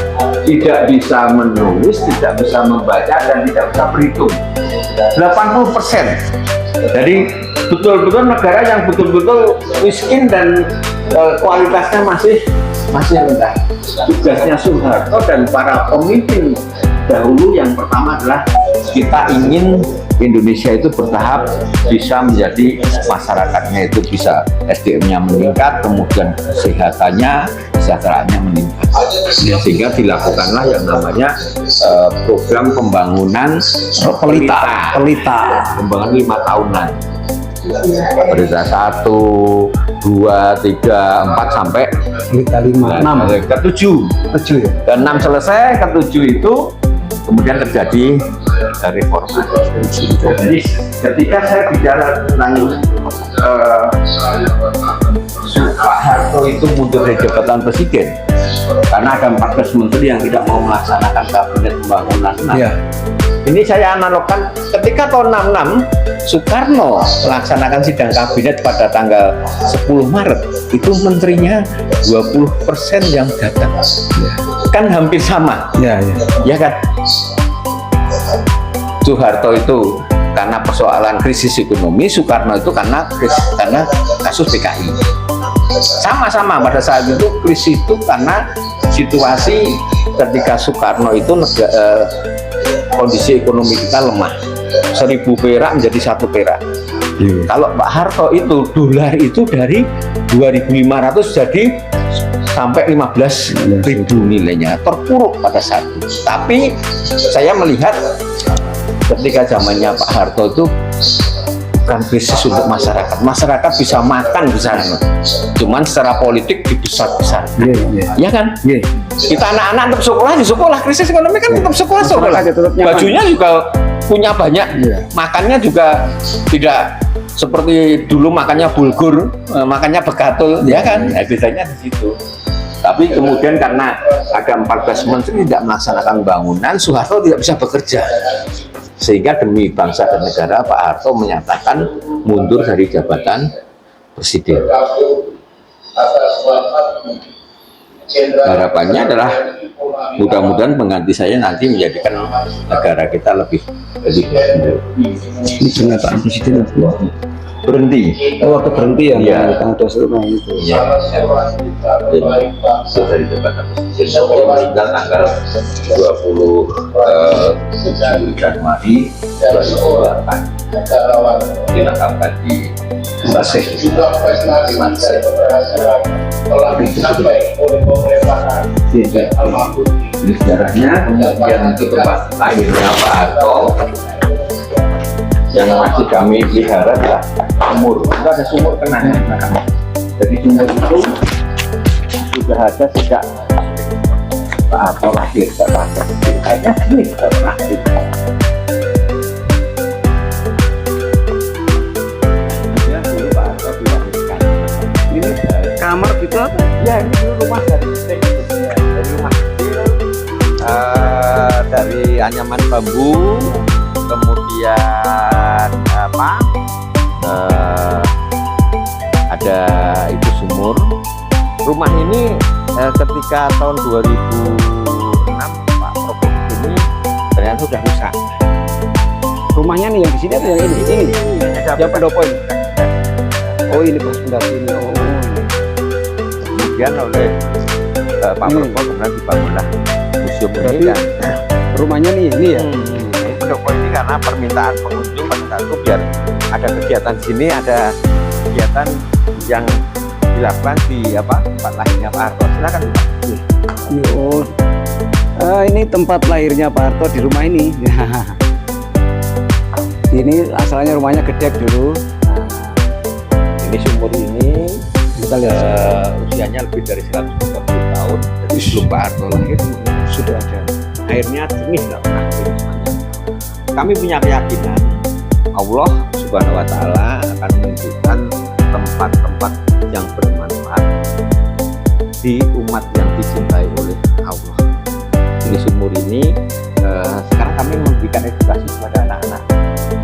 Speaker 1: tidak bisa menulis, tidak bisa membaca, dan tidak bisa berhitung. 80%. Jadi betul-betul negara yang betul-betul miskin dan kualitasnya masih rendah. Tugasnya Soeharto dan para pemimpin dahulu yang pertama adalah kita ingin Indonesia itu bertahap bisa menjadi masyarakatnya itu bisa SDM-nya meningkat, kemudian kesejahteraannya meningkat. Sehingga dilakukanlah yang namanya program pembangunan pelita, pembangunan 5 tahunan. Pelita 1, 2, 3, 4 sampai
Speaker 2: Pelita 5, 6,
Speaker 1: ke-7.
Speaker 2: 7 ya.
Speaker 1: Ke-6 selesai, ke-7 itu kemudian terjadi reformasi. Jadi ketika saya bicara tentang Pak Harto itu mundur dari jabatan presiden karena ada 14 menteri yang tidak mau melaksanakan kabinet pembangunan.
Speaker 2: Iya.
Speaker 1: Ini saya analogkan ketika tahun 66 Soekarno melaksanakan sidang kabinet pada tanggal 10 Maret itu menterinya 20% yang datang. Kan hampir sama.
Speaker 2: Iya.
Speaker 1: Ya kan? Soeharto itu karena persoalan krisis ekonomi, Soekarno itu karena kasus PKI. Sama-sama pada saat itu krisis itu karena situasi ketika Soekarno itu kondisi ekonomi kita lemah. 1000 perak menjadi 1 perak. Kalau Pak Harto itu dolar itu dari 2.500 jadi sampai 15.000 nilainya, terpuruk pada saat itu. Tapi saya melihat ketika zamannya Pak Harto itu bukan krisis untuk masyarakat bisa makan besar, cuman secara politik dibesar-besar. Ya kan? Kita anak-anak tetap sekolah di sekolah, krisis ekonomi kan tetap sekolah. Bajunya juga punya banyak, makannya juga tidak seperti dulu makannya bulgur, makannya begatul, ya kan? Bedanya di situ. Tapi kemudian karena ada 14 menteri tidak melaksanakan bangunan, Soeharto tidak bisa bekerja. Sehingga demi bangsa dan negara Pak Harto menyatakan mundur dari jabatan presiden. Harapannya adalah mudah-mudahan pengganti saya nanti menjadikan negara kita lebih baik.
Speaker 2: Ini pernyataan presiden
Speaker 1: Berhenti.
Speaker 2: waktu berhenti ya,
Speaker 1: Iya.
Speaker 2: tanggal 21 itu.
Speaker 1: Ya, dari jabatan presiden. Dia meninggal tanggal 27 Januari 2008. Dimakamkan di Masih. Ini sejarahnya, kemudian itu tempat lahirnya Pak Harto yang masih kami pelihara adalah sumur. Itu ada sumur kenanya di belakang. Jadi sumur itu sudah ada sejak Pak Harto lahir. Kayaknya sini sudah pernah. Dulu Pak Harto dilahirkan. Ini
Speaker 2: Kamar gitu apa?
Speaker 1: ya ini dulu rumah dari kecil, ya, dari rumah kecil, dari anyaman bambu, kemudian ada itu sumur, Rumah ini ketika tahun 2006 Pak Probo ini ternyata sudah rusak.
Speaker 2: Rumahnya nih yang di sini atau yang ini? Yang pendopo ini. Oh ini pas pendaki ini. Oh.
Speaker 1: Kemudian oleh Pak Probo kemudian dibangunlah museum ini kan.
Speaker 2: Rumahnya nih ini ya.
Speaker 1: Ini pendopo ini karena permintaan pengunjung pada saat itu biar ada kegiatan di sini, ada kegiatan yang dilakukan di tempat lahirnya Pak Harto. Silakan Pak.
Speaker 2: Oh. Ini tempat lahirnya Pak Harto di rumah ini. Ini asalnya rumahnya Gedek dulu.
Speaker 1: Ini sumur ini
Speaker 2: Kita lihat
Speaker 1: usianya lebih dari 130 tahun. Jadi sebelum Pak Harto lahir
Speaker 2: sudah ada.
Speaker 1: airnya jernih, nggak pernah kering sepanjang. Kami punya keyakinan Allah Subhanahu Wa Taala akan menunjukkan tempat-tempat yang bermanfaat di umat yang dicintai oleh Allah. Di sumur ini sekarang kami memberikan edukasi kepada anak-anak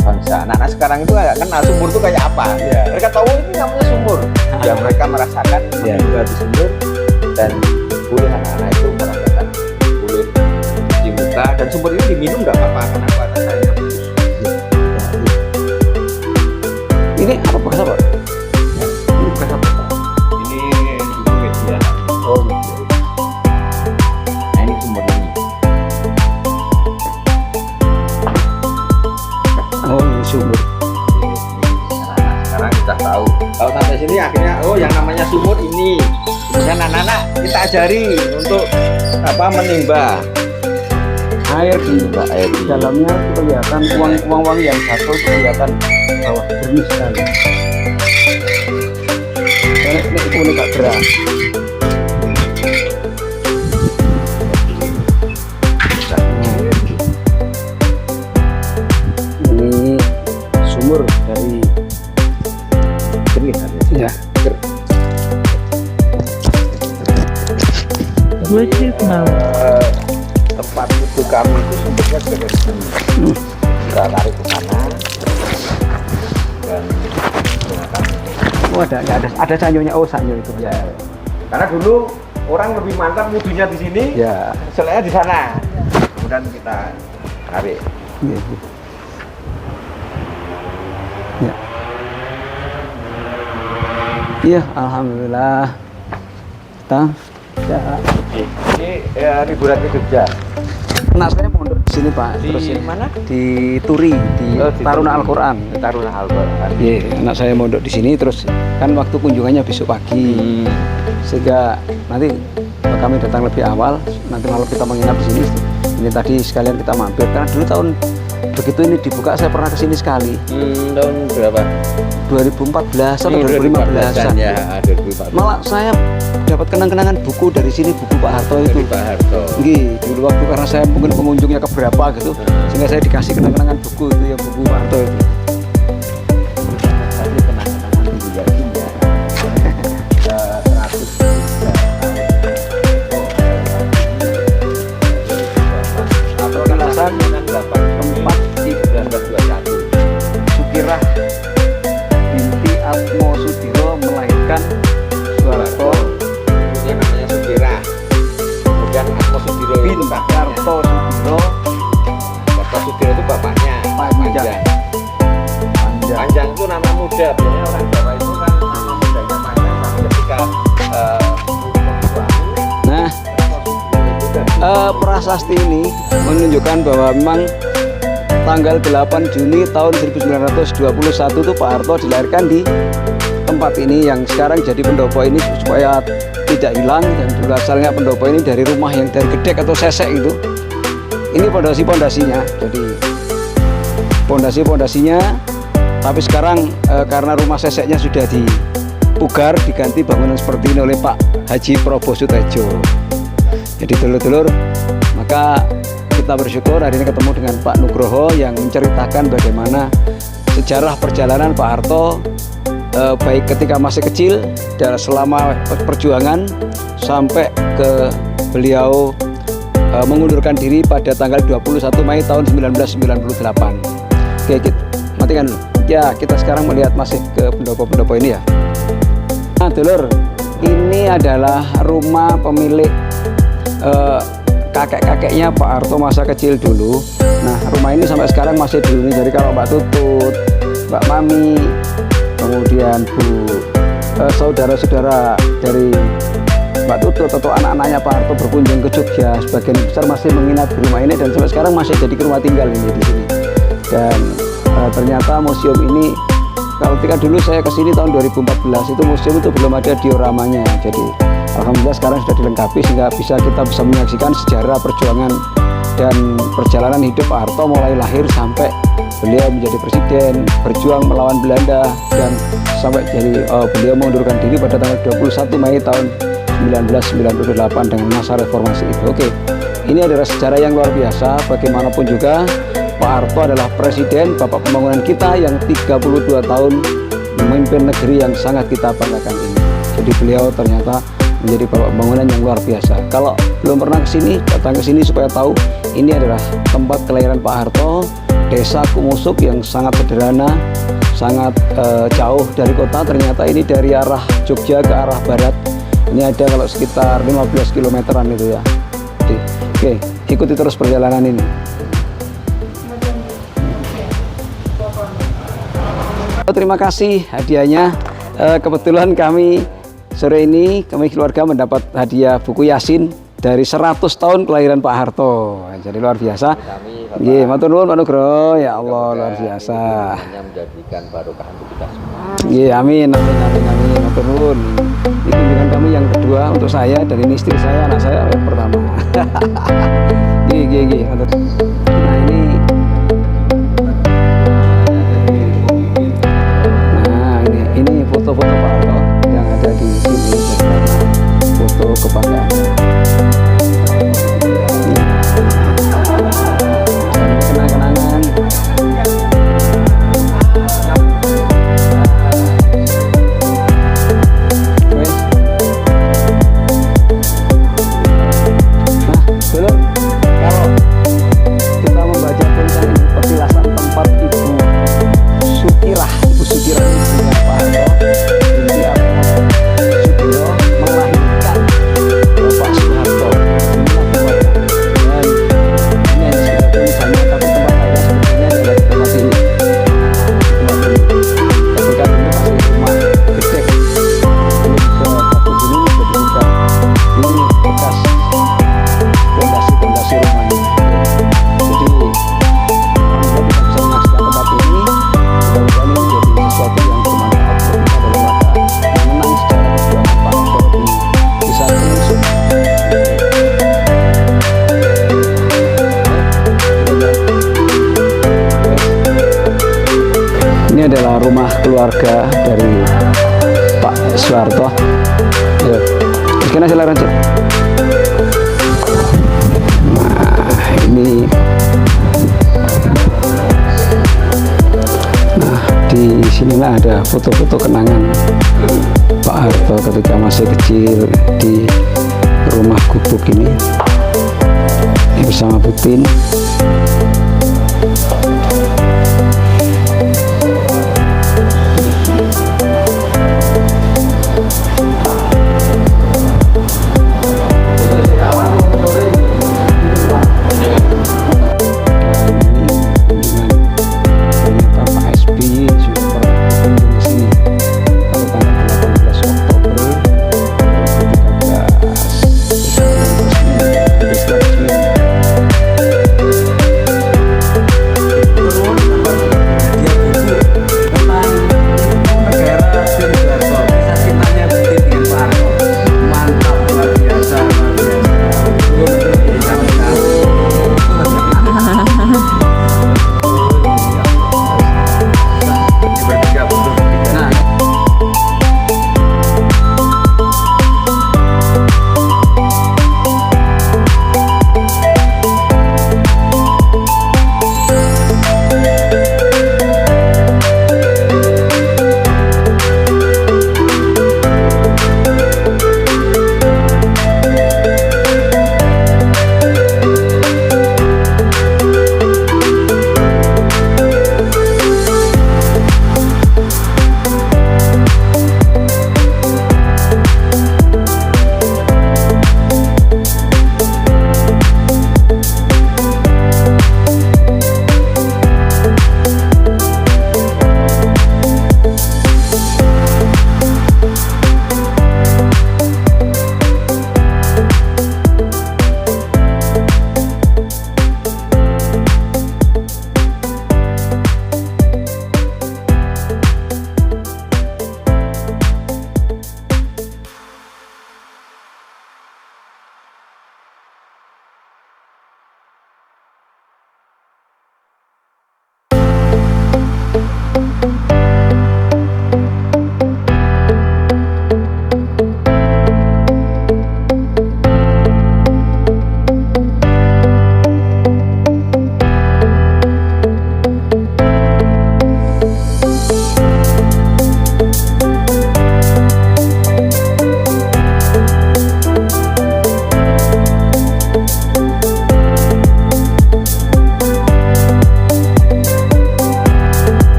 Speaker 1: bangsa. Anak-anak sekarang itu nggak kenal sumur itu kayak apa. Ya. Mereka tahu ini namanya sumur. Ya mereka merasakan di sumur, dan boleh anak-anak itu merasakan, boleh cuci muka, dan sumur ini diminum nggak apa-apa. Kenapa? Rasanya bagus.
Speaker 2: Ini apa bekas apa?
Speaker 1: Ini bekas apa? Ini dulu media.
Speaker 2: Oh, media.
Speaker 1: Nah ini sumur ini.
Speaker 2: Oh, ini sumur.
Speaker 1: Sekarang kita tahu. Kalau sampai sini akhirnya, oh yang namanya sumur ini. Kemudian anak-anak kita ajari untuk menimba
Speaker 2: Air di
Speaker 1: air di
Speaker 2: dalamnya kelihatan uang-uang yang jatuh, kelihatan bawah jernih sekali. Ini kuning gak gerak. Ini sumur dari
Speaker 1: jernih kan
Speaker 2: ya.
Speaker 1: Tempat itu kami itu sumbernya juga dari sini. Kita tarik ke sana dan gunakan.
Speaker 2: Oh ada sanyonya. Oh sanyo itu
Speaker 1: Ya, karena dulu orang lebih mantap wudhunya di sini,
Speaker 2: ya.
Speaker 1: selnya di sana. Kemudian kita tarik.
Speaker 2: Iya. Ya. Iya, alhamdulillah. Kita ya.
Speaker 1: Ini liburan ke Jogja.
Speaker 2: Anak saya pondok di sini Pak.
Speaker 1: Di
Speaker 2: Terus
Speaker 1: mana?
Speaker 2: Di Turi, di
Speaker 1: Oh, di
Speaker 2: Taruna
Speaker 1: Turi.
Speaker 2: Al-Quran.
Speaker 1: Taruna Al-Quran.
Speaker 2: Iya, anak saya mondok di sini, terus kan waktu kunjungannya besok pagi, sehingga nanti kami datang lebih awal. Nanti malam kita menginap di sini. Ini tadi sekalian kita mampir karena dulu tahun begitu ini dibuka saya pernah kesini sekali.
Speaker 1: Tahun berapa?
Speaker 2: 2014 atau 2015-an.
Speaker 1: Ya, 2014.
Speaker 2: Malah saya dapat kenang-kenangan buku dari sini, buku Pak Harto itu.
Speaker 1: Dari Pak Harto.
Speaker 2: Nggih, dulu waktu karena saya mungkin pengunjungnya keberapa gitu, sehingga saya dikasih kenang-kenangan buku itu, yang buku Pak Harto itu.
Speaker 1: Tadi kenang-kenangan juga ya. 100
Speaker 2: Kelasan
Speaker 1: tempat di 1921.
Speaker 2: Sukirah binti Atmo Sudiro melahirkan Soeharto
Speaker 1: Yang namanya Sukirah. Kemudian Atmo Sudiro itu
Speaker 2: bin
Speaker 1: bapaknya.
Speaker 2: Karto Sudiro
Speaker 1: Karto Sudiro itu bapaknya.
Speaker 2: Panjang. Panjang.
Speaker 1: Panjang itu nama muda. Biasanya orang Jawa itu kan nama mudanya Panjang. Tapi ketika
Speaker 2: Nah, prasasti ini menunjukkan bahwa memang tanggal 8 Juni tahun 1921 itu Pak Harto dilahirkan di tempat ini yang sekarang jadi pendopo ini supaya tidak hilang. Dan dulu asalnya pendopo ini dari rumah yang dari Gedek atau Sesek itu. Ini pondasi-pondasinya. Jadi pondasi-pondasinya, tapi sekarang karena rumah Seseknya sudah dipugar, diganti bangunan seperti ini oleh Pak Haji Probo Sutejo. Jadi dulur-dulur, maka kita bersyukur hari ini ketemu dengan Pak Nugroho yang menceritakan bagaimana sejarah perjalanan Pak Harto baik ketika masih kecil dan selama perjuangan sampai ke beliau mengundurkan diri pada tanggal 21 Mei tahun 1998. Oke, kita matikan dulu. Ya, kita sekarang melihat masih ke pendopo-pendopo ini ya. Nah, dulur, Ini adalah rumah pemilik kakek-kakeknya Pak Harto masa kecil dulu. Nah, rumah ini sampai sekarang masih dihuni. Jadi kalau Mbak Tutut, Mbak Mami, kemudian saudara-saudara dari Mbak Tutut atau anak-anaknya Pak Harto berkunjung ke Jogja, sebagian besar masih menginap di rumah ini dan sampai sekarang masih jadi rumah tinggal ini di sini. Dan ternyata museum ini, kalau ketika dulu saya kesini tahun 2014, itu museum itu belum ada dioramanya. Jadi alhamdulillah sekarang sudah dilengkapi sehingga kita bisa menyaksikan sejarah perjuangan dan perjalanan hidup Pak Harto mulai lahir sampai beliau menjadi presiden, berjuang melawan Belanda, dan sampai jadi beliau mengundurkan diri pada tanggal 21 Mei tahun 1998 dengan masa reformasi itu. Oke, ini adalah sejarah yang luar biasa. Bagaimanapun juga Pak Harto adalah presiden, bapak pembangunan kita yang 32 tahun memimpin negeri yang sangat kita banggakan ini. Jadi beliau ternyata menjadi bapak pembangunan yang luar biasa. Kalau belum pernah ke sini, datang ke sini supaya tahu ini adalah tempat kelahiran Pak Harto, Desa Kumusuk yang sangat sederhana, sangat jauh dari kota. Ternyata ini dari arah Jogja ke arah barat. Ini ada kalau sekitar 15 kilometeran itu ya. Oke, ikuti terus perjalanan ini. Terima kasih hadiahnya. Kebetulan kami sore ini keluarga mendapat hadiah buku Yasin dari 100 tahun kelahiran Pak Harto. Jadi luar biasa. Nggih, matur nuwun Pak Nugroho. Ya Allah, luar biasa.
Speaker 1: Hanya menjadikan barokah untuk kita semua.
Speaker 2: Nggih, amin. Matur nuwun. Ini kunjungan kami yang kedua untuk saya, dan ini istri saya, anak saya yang pertama. Nggih. Nah, ini foto-foto Pak Harto yang ada di sini, foto kebanggaan. Kenang-kenangan. Dulu kalau kita membaca tulisan ini, petilasan tempat Ibu Sukirah ini punya Pak Harto. Ini Sudiro melahirkan Bapak Soeharto. Dan ini hanya sekedar tulisannya, tapi tempat lahirnya sebenarnya adalah di tempat ini. Tapi kan ini masih rumah gede, belum sebagus ini sudah dibuka. Ini bekas fondasi rumah ini. Jadi kita bisa menyaksikan tempat ini. Mudah-mudahan ini menjadi sesuatu yang bermanfaat untuk kita dalam rangka mengenang sejarah perjuangan Pak Harto di Desa Kumusuk. Ini adalah rumah keluarga dari Pak Soeharto. Ya, sekarang silakan lanjut. Di sinilah ada foto-foto kenangan Pak Harto ketika masih kecil di rumah gubuk ini bersama Putin.